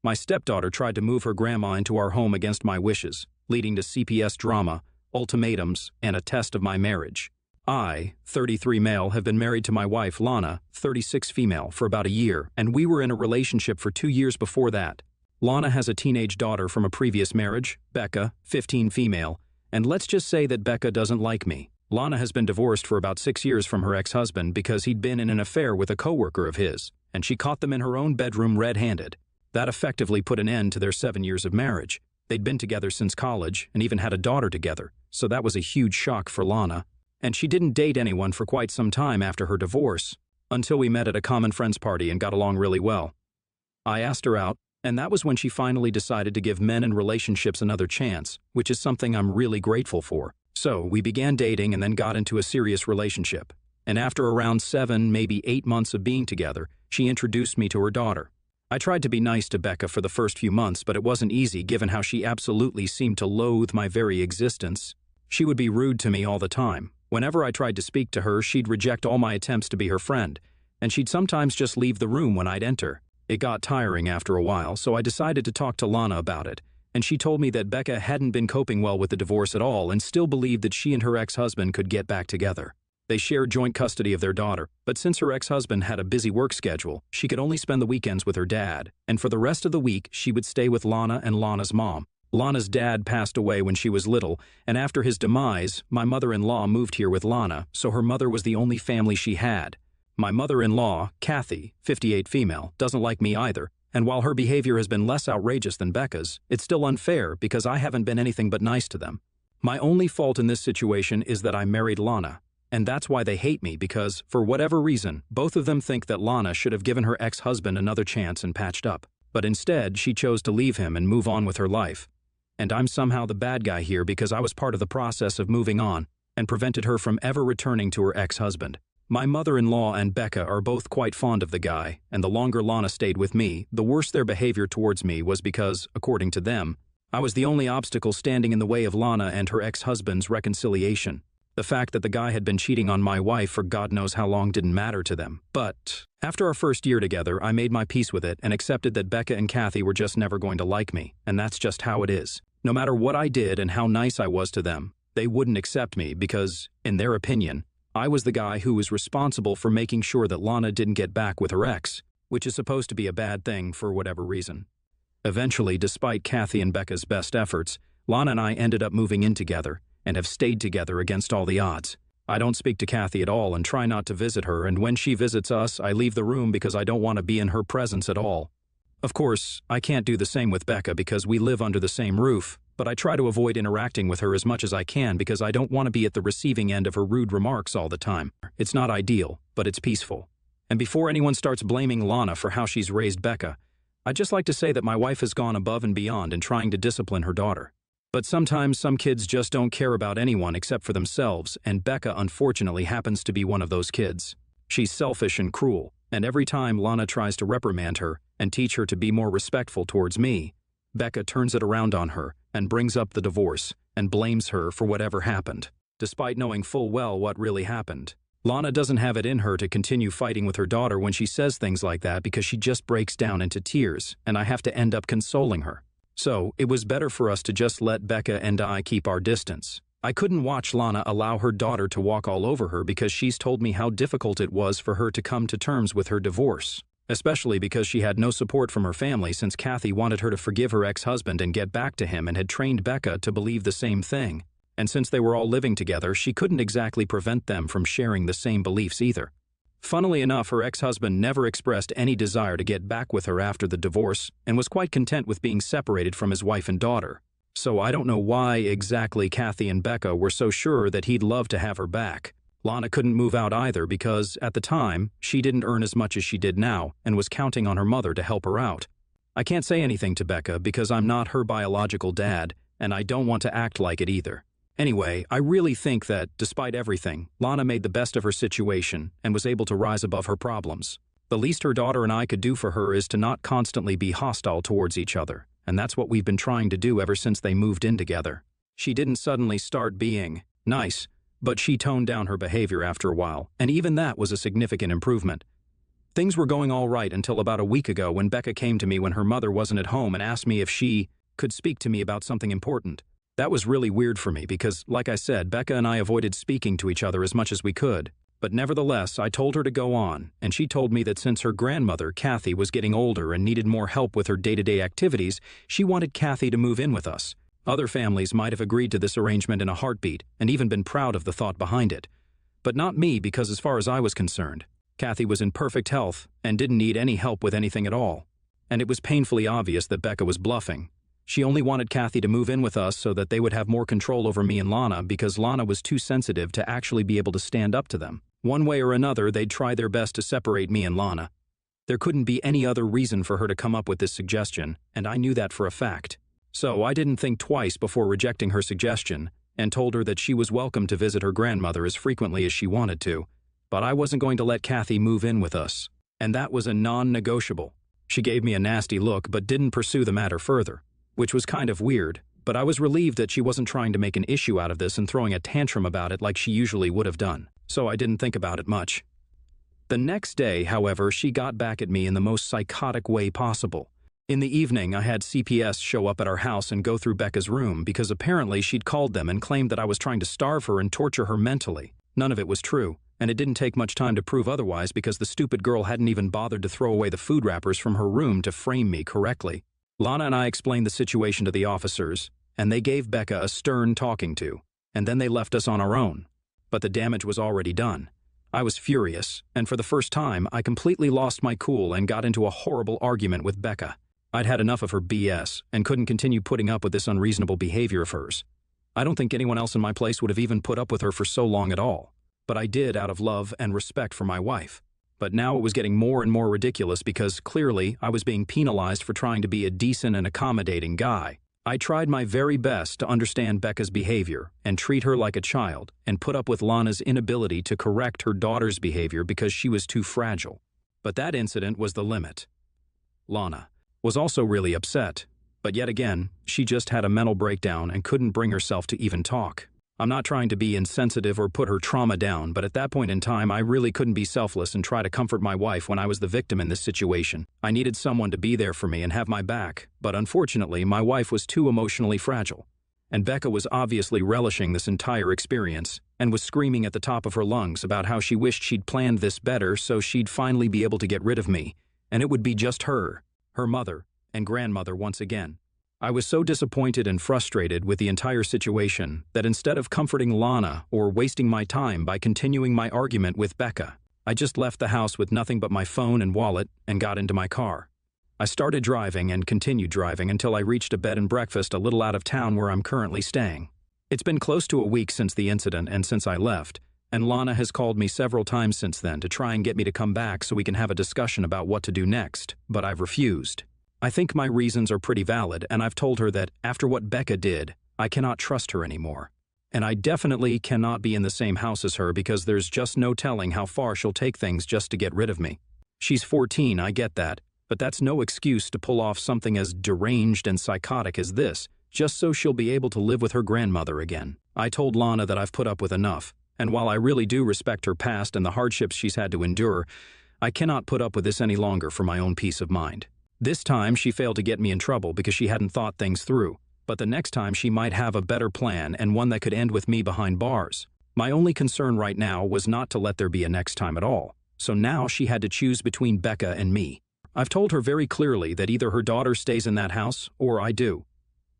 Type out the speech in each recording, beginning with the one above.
My stepdaughter tried to move her grandma into our home against my wishes, leading to CPS drama, ultimatums, and a test of my marriage. I, 33 male, have been married to my wife, Lana, 36 female, for about a year, and we were in a relationship for 2 years before that. Lana has a teenage daughter from a previous marriage, Becca, 15 female, and let's just say that Becca doesn't like me. Lana has been divorced for about 6 years from her ex-husband because he'd been in an affair with a coworker of his, and she caught them in her own bedroom red-handed. That effectively put an end to their 7 years of marriage. They'd been together since college and even had a daughter together, so that was a huge shock for Lana. And she didn't date anyone for quite some time after her divorce, until we met at a common friends party and got along really well. I asked her out, and that was when she finally decided to give men and relationships another chance, which is something I'm really grateful for. So we began dating and then got into a serious relationship. And after around 7, maybe 8 months of being together, she introduced me to her daughter. I tried to be nice to Becca for the first few months, but it wasn't easy given how she absolutely seemed to loathe my very existence. She would be rude to me all the time. Whenever I tried to speak to her, she'd reject all my attempts to be her friend, and she'd sometimes just leave the room when I'd enter. It got tiring after a while, so I decided to talk to Lana about it, and she told me that Becca hadn't been coping well with the divorce at all and still believed that she and her ex-husband could get back together. They shared joint custody of their daughter, but since her ex-husband had a busy work schedule, she could only spend the weekends with her dad, and for the rest of the week, she would stay with Lana and Lana's mom. Lana's dad passed away when she was little, and after his demise, my mother-in-law moved here with Lana, so her mother was the only family she had. My mother-in-law, Kathy, 58 female, doesn't like me either, and while her behavior has been less outrageous than Becca's, it's still unfair because I haven't been anything but nice to them. My only fault in this situation is that I married Lana, and that's why they hate me because, for whatever reason, both of them think that Lana should have given her ex-husband another chance and patched up. But instead, she chose to leave him and move on with her life. And I'm somehow the bad guy here because I was part of the process of moving on and prevented her from ever returning to her ex-husband. My mother-in-law and Becca are both quite fond of the guy, and the longer Lana stayed with me, the worse their behavior towards me was because, according to them, I was the only obstacle standing in the way of Lana and her ex-husband's reconciliation. The fact that the guy had been cheating on my wife for God knows how long didn't matter to them. But after our first year together, I made my peace with it and accepted that Becca and Kathy were just never going to like me, and that's just how it is. No matter what I did and how nice I was to them, they wouldn't accept me because, in their opinion, I was the guy who was responsible for making sure that Lana didn't get back with her ex, which is supposed to be a bad thing for whatever reason. Eventually, despite Kathy and Becca's best efforts, Lana and I ended up moving in together and have stayed together against all the odds. I don't speak to Kathy at all and try not to visit her, and when she visits us, I leave the room because I don't want to be in her presence at all. Of course, I can't do the same with Becca because we live under the same roof, but I try to avoid interacting with her as much as I can because I don't want to be at the receiving end of her rude remarks all the time. It's not ideal, but it's peaceful. And before anyone starts blaming Lana for how she's raised Becca, I'd just like to say that my wife has gone above and beyond in trying to discipline her daughter. But sometimes some kids just don't care about anyone except for themselves, and Becca unfortunately happens to be one of those kids. She's selfish and cruel, and every time Lana tries to reprimand her and teach her to be more respectful towards me, Becca turns it around on her and brings up the divorce and blames her for whatever happened, despite knowing full well what really happened. Lana doesn't have it in her to continue fighting with her daughter when she says things like that because she just breaks down into tears, and I have to end up consoling her. So, it was better for us to just let Becca and I keep our distance. I couldn't watch Lana allow her daughter to walk all over her because she's told me how difficult it was for her to come to terms with her divorce, especially because she had no support from her family since Kathy wanted her to forgive her ex-husband and get back to him and had trained Becca to believe the same thing. And since they were all living together, she couldn't exactly prevent them from sharing the same beliefs either. Funnily enough, her ex-husband never expressed any desire to get back with her after the divorce and was quite content with being separated from his wife and daughter. So I don't know why exactly Kathy and Becca were so sure that he'd love to have her back. Lana couldn't move out either because, at the time, she didn't earn as much as she did now and was counting on her mother to help her out. I can't say anything to Becca because I'm not her biological dad, and I don't want to act like it either. Anyway, I really think that, despite everything, Lana made the best of her situation and was able to rise above her problems. The least her daughter and I could do for her is to not constantly be hostile towards each other, and that's what we've been trying to do ever since they moved in together. She didn't suddenly start being nice, but she toned down her behavior after a while, and even that was a significant improvement. Things were going all right until about a week ago when Becca came to me when her mother wasn't at home and asked me if she could speak to me about something important. That was really weird for me because, like I said, Becca and I avoided speaking to each other as much as we could. But nevertheless, I told her to go on, and she told me that since her grandmother, Kathy, was getting older and needed more help with her day-to-day activities, she wanted Kathy to move in with us. Other families might have agreed to this arrangement in a heartbeat and even been proud of the thought behind it. But not me, because as far as I was concerned, Kathy was in perfect health and didn't need any help with anything at all. And it was painfully obvious that Becca was bluffing. She only wanted Kathy to move in with us so that they would have more control over me and Lana, because Lana was too sensitive to actually be able to stand up to them. One way or another, they'd try their best to separate me and Lana. There couldn't be any other reason for her to come up with this suggestion, and I knew that for a fact. So I didn't think twice before rejecting her suggestion and told her that she was welcome to visit her grandmother as frequently as she wanted to, but I wasn't going to let Kathy move in with us, and that was a non-negotiable. She gave me a nasty look but didn't pursue the matter further, which was kind of weird, but I was relieved that she wasn't trying to make an issue out of this and throwing a tantrum about it like she usually would have done, so I didn't think about it much. The next day, however, she got back at me in the most psychotic way possible. In the evening, I had CPS show up at our house and go through Becca's room because apparently she'd called them and claimed that I was trying to starve her and torture her mentally. None of it was true, and it didn't take much time to prove otherwise because the stupid girl hadn't even bothered to throw away the food wrappers from her room to frame me correctly. Lana and I explained the situation to the officers, and they gave Becca a stern talking to, and then they left us on our own. But the damage was already done. I was furious, and for the first time, I completely lost my cool and got into a horrible argument with Becca. I'd had enough of her BS and couldn't continue putting up with this unreasonable behavior of hers. I don't think anyone else in my place would have even put up with her for so long at all, but I did out of love and respect for my wife. But now it was getting more and more ridiculous because clearly I was being penalized for trying to be a decent and accommodating guy. I tried my very best to understand Becca's behavior and treat her like a child and put up with Lana's inability to correct her daughter's behavior because she was too fragile. But that incident was the limit. Lana was also really upset, but yet again, she just had a mental breakdown and couldn't bring herself to even talk. I'm not trying to be insensitive or put her trauma down, but at that point in time, I really couldn't be selfless and try to comfort my wife when I was the victim in this situation. I needed someone to be there for me and have my back, but unfortunately, my wife was too emotionally fragile. And Becca was obviously relishing this entire experience and was screaming at the top of her lungs about how she wished she'd planned this better so she'd finally be able to get rid of me, and it would be just her mother, and grandmother once again. I was so disappointed and frustrated with the entire situation that instead of comforting Lana or wasting my time by continuing my argument with Becca, I just left the house with nothing but my phone and wallet and got into my car. I started driving and continued driving until I reached a bed and breakfast a little out of town where I'm currently staying. It's been close to a week since the incident and since I left, and Lana has called me several times since then to try and get me to come back so we can have a discussion about what to do next, but I've refused. I think my reasons are pretty valid, and I've told her that after what Becca did, I cannot trust her anymore. And I definitely cannot be in the same house as her because there's just no telling how far she'll take things just to get rid of me. She's 14, I get that, but that's no excuse to pull off something as deranged and psychotic as this, just so she'll be able to live with her grandmother again. I told Lana that I've put up with enough, and while I really do respect her past and the hardships she's had to endure, I cannot put up with this any longer for my own peace of mind. This time she failed to get me in trouble because she hadn't thought things through, but the next time she might have a better plan and one that could end with me behind bars. My only concern right now was not to let there be a next time at all, so now she had to choose between Becca and me. I've told her very clearly that either her daughter stays in that house or I do.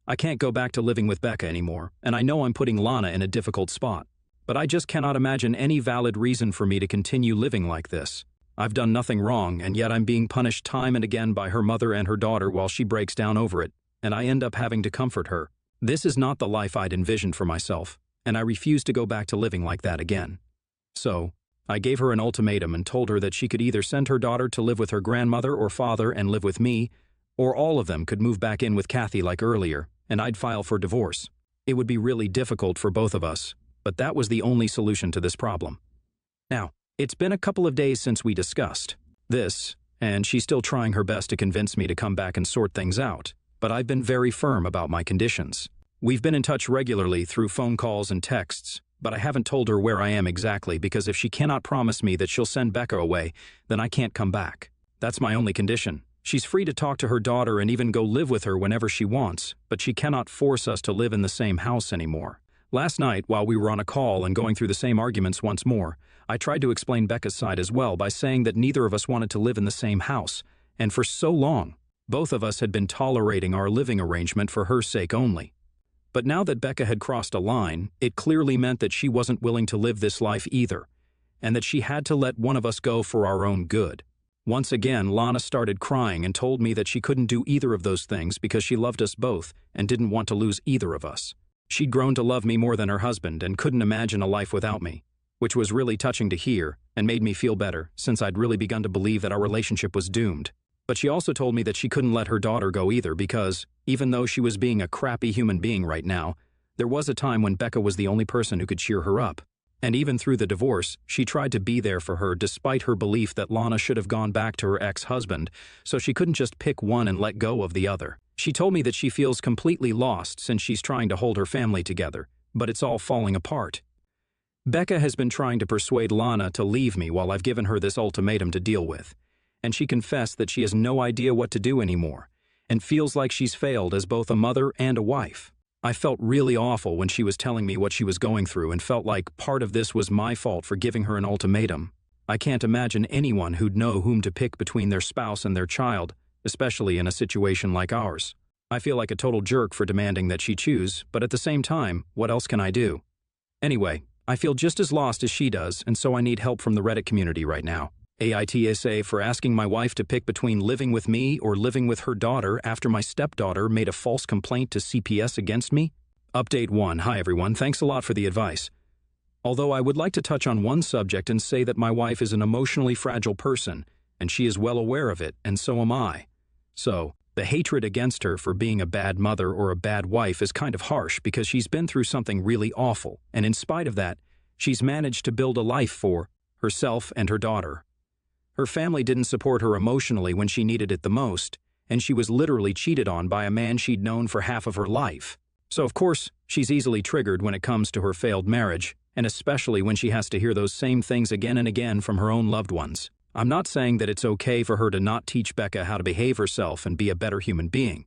I can't go back to living with Becca anymore, and I know I'm putting Lana in a difficult spot, but I just cannot imagine any valid reason for me to continue living like this. I've done nothing wrong, and yet I'm being punished time and again by her mother and her daughter while she breaks down over it, and I end up having to comfort her. This is not the life I'd envisioned for myself, and I refuse to go back to living like that again. So, I gave her an ultimatum and told her that she could either send her daughter to live with her grandmother or father and live with me, or all of them could move back in with Kathy like earlier, and I'd file for divorce. It would be really difficult for both of us, but that was the only solution to this problem. Now, it's been a couple of days since we discussed this, and she's still trying her best to convince me to come back and sort things out, but I've been very firm about my conditions. We've been in touch regularly through phone calls and texts, But I haven't told her where I am exactly because if she cannot promise me that she'll send Becca away, then I can't come back. That's my only condition. She's free to talk to her daughter and even go live with her whenever she wants, but she cannot force us to live in the same house anymore. Last night, while we were on a call and going through the same arguments once more, I tried to explain Becca's side as well by saying that neither of us wanted to live in the same house, and for so long, both of us had been tolerating our living arrangement for her sake only. But now that Becca had crossed a line, it clearly meant that she wasn't willing to live this life either, and that she had to let one of us go for our own good. Once again, Lana started crying and told me that she couldn't do either of those things because she loved us both and didn't want to lose either of us. She'd grown to love me more than her husband and couldn't imagine a life without me, which was really touching to hear and made me feel better since I'd really begun to believe that our relationship was doomed. But she also told me that she couldn't let her daughter go either because, even though she was being a crappy human being right now, there was a time when Becca was the only person who could cheer her up. And even through the divorce, she tried to be there for her despite her belief that Lana should have gone back to her ex-husband, so she couldn't just pick one and let go of the other. She told me that she feels completely lost since she's trying to hold her family together, but it's all falling apart. Becca has been trying to persuade Lana to leave me while I've given her this ultimatum to deal with, and she confessed that she has no idea what to do anymore, and feels like she's failed as both a mother and a wife. I felt really awful when she was telling me what she was going through and felt like part of this was my fault for giving her an ultimatum. I can't imagine anyone who'd know whom to pick between their spouse and their child, especially in a situation like ours. I feel like a total jerk for demanding that she choose, but at the same time, what else can I do? Anyway, I feel just as lost as she does, and so I need help from the Reddit community right now. AITSA for asking my wife to pick between living with me or living with her daughter after my stepdaughter made a false complaint to CPS against me. Update 1. Hi everyone, thanks a lot for the advice. Although I would like to touch on one subject and say that my wife is an emotionally fragile person, and she is well aware of it, and so am I. So, the hatred against her for being a bad mother or a bad wife is kind of harsh because she's been through something really awful, and in spite of that, she's managed to build a life for herself and her daughter. Her family didn't support her emotionally when she needed it the most, and she was literally cheated on by a man she'd known for half of her life. So of course, she's easily triggered when it comes to her failed marriage, and especially when she has to hear those same things again and again from her own loved ones. I'm not saying that it's okay for her to not teach Becca how to behave herself and be a better human being,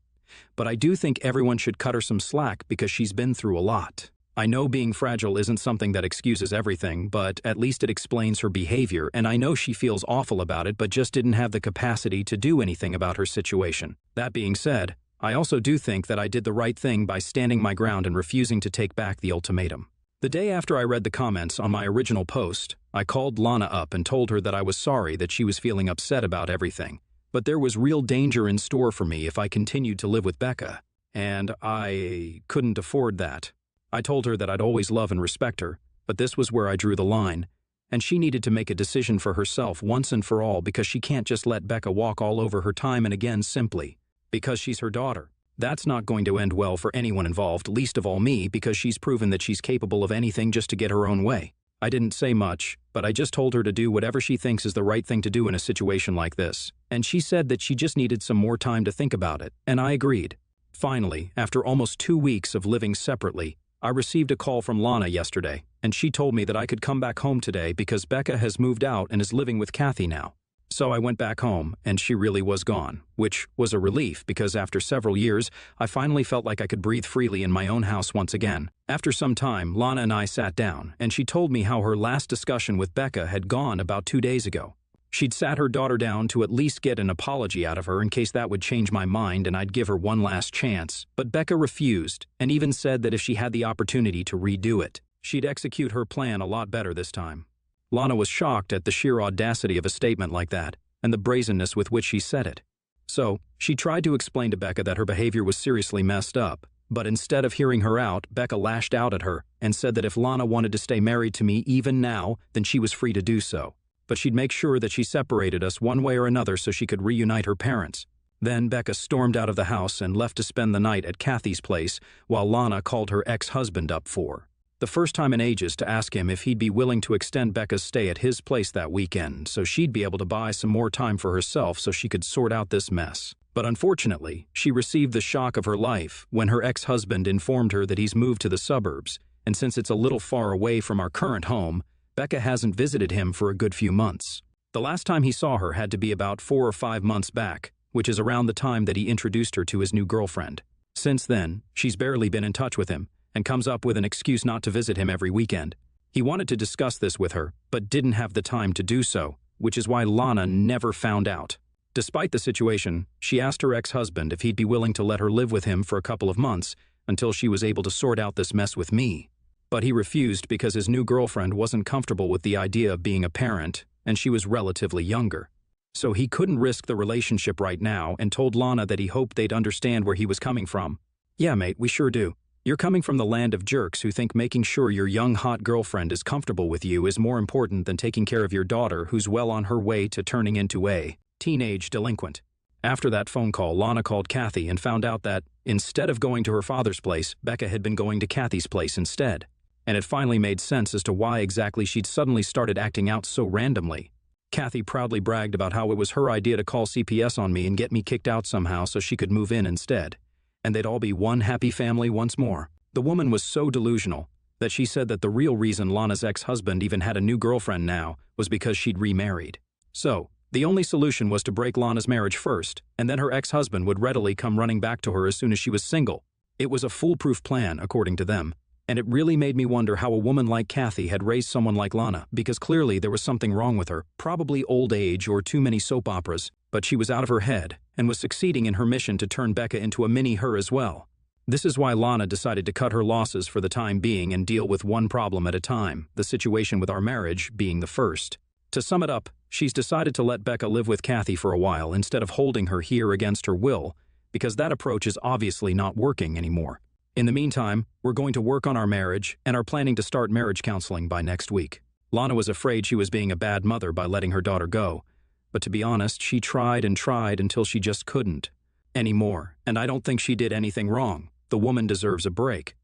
but I do think everyone should cut her some slack because she's been through a lot. I know being fragile isn't something that excuses everything, but at least it explains her behavior, and I know she feels awful about it but just didn't have the capacity to do anything about her situation. That being said, I also do think that I did the right thing by standing my ground and refusing to take back the ultimatum. The day after I read the comments on my original post, I called Lana up and told her that I was sorry that she was feeling upset about everything, but there was real danger in store for me if I continued to live with Becca, and I couldn't afford that. I told her that I'd always love and respect her, but this was where I drew the line, and she needed to make a decision for herself once and for all because she can't just let Becca walk all over her time and again simply because she's her daughter. That's not going to end well for anyone involved, least of all me, because she's proven that she's capable of anything just to get her own way. I didn't say much, but I just told her to do whatever she thinks is the right thing to do in a situation like this, and she said that she just needed some more time to think about it, and I agreed. Finally, after almost 2 weeks of living separately, I received a call from Lana yesterday, and she told me that I could come back home today because Becca has moved out and is living with Kathy now. So I went back home, and she really was gone, which was a relief because after several years, I finally felt like I could breathe freely in my own house once again. After some time, Lana and I sat down, and she told me how her last discussion with Becca had gone about 2 days ago. She'd sat her daughter down to at least get an apology out of her in case that would change my mind and I'd give her one last chance, but Becca refused and even said that if she had the opportunity to redo it, she'd execute her plan a lot better this time. Lana was shocked at the sheer audacity of a statement like that and the brazenness with which she said it. So, she tried to explain to Becca that her behavior was seriously messed up, but instead of hearing her out, Becca lashed out at her and said that if Lana wanted to stay married to me even now, then she was free to do so. But she'd make sure that she separated us one way or another so she could reunite her parents. Then Becca stormed out of the house and left to spend the night at Kathy's place while Lana called her ex-husband up for the first time in ages to ask him if he'd be willing to extend Becca's stay at his place that weekend so she'd be able to buy some more time for herself so she could sort out this mess. But unfortunately, she received the shock of her life when her ex-husband informed her that he's moved to the suburbs and since it's a little far away from our current home, Becca hasn't visited him for a good few months. The last time he saw her had to be about 4 or 5 months back, which is around the time that he introduced her to his new girlfriend. Since then, she's barely been in touch with him, and comes up with an excuse not to visit him every weekend. He wanted to discuss this with her, but didn't have the time to do so, which is why Lana never found out. Despite the situation, she asked her ex-husband if he'd be willing to let her live with him for a couple of months until she was able to sort out this mess with me. But he refused because his new girlfriend wasn't comfortable with the idea of being a parent, and she was relatively younger. So he couldn't risk the relationship right now and told Lana that he hoped they'd understand where he was coming from. "Yeah, mate, we sure do. You're coming from the land of jerks who think making sure your young hot girlfriend is comfortable with you is more important than taking care of your daughter who's well on her way to turning into a teenage delinquent." After that phone call, Lana called Kathy and found out that, instead of going to her father's place, Becca had been going to Kathy's place instead. And it finally made sense as to why exactly she'd suddenly started acting out so randomly. Kathy proudly bragged about how it was her idea to call CPS on me and get me kicked out somehow so she could move in instead. And they'd all be one happy family once more. The woman was so delusional that she said that the real reason Lana's ex-husband even had a new girlfriend now was because she'd remarried. So, the only solution was to break Lana's marriage first, and then her ex-husband would readily come running back to her as soon as she was single. It was a foolproof plan, according to them. And it really made me wonder how a woman like Kathy had raised someone like Lana, because clearly there was something wrong with her, probably old age or too many soap operas, but she was out of her head and was succeeding in her mission to turn Becca into a mini-her as well. This is why Lana decided to cut her losses for the time being and deal with one problem at a time, the situation with our marriage being the first. To sum it up, she's decided to let Becca live with Kathy for a while instead of holding her here against her will, because that approach is obviously not working anymore. In the meantime, we're going to work on our marriage and are planning to start marriage counseling by next week. Lana was afraid she was being a bad mother by letting her daughter go, but to be honest, she tried and tried until she just couldn't anymore, and I don't think she did anything wrong. The woman deserves a break.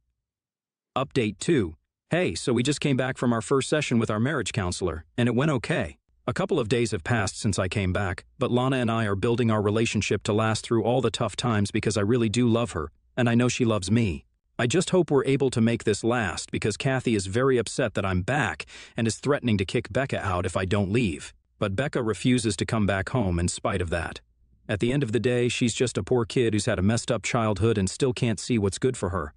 Update 2. Hey, so we just came back from our first session with our marriage counselor, and it went okay. A couple of days have passed since I came back, but Lana and I are building our relationship to last through all the tough times because I really do love her, and I know she loves me. I just hope we're able to make this last because Kathy is very upset that I'm back and is threatening to kick Becca out if I don't leave. But Becca refuses to come back home in spite of that. At the end of the day, she's just a poor kid who's had a messed up childhood and still can't see what's good for her.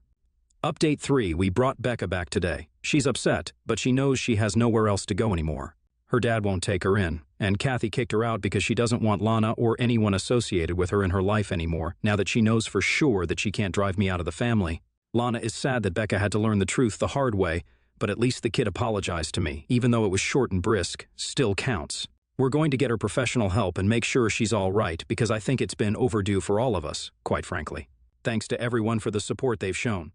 Update 3. We brought Becca back today. She's upset, but she knows she has nowhere else to go anymore. Her dad won't take her in, and Kathy kicked her out because she doesn't want Lana or anyone associated with her in her life anymore, now that she knows for sure that she can't drive me out of the family. Lana is sad that Becca had to learn the truth the hard way, but at least the kid apologized to me, even though it was short and brisk, still counts. We're going to get her professional help and make sure she's all right because I think it's been overdue for all of us, quite frankly. Thanks to everyone for the support they've shown.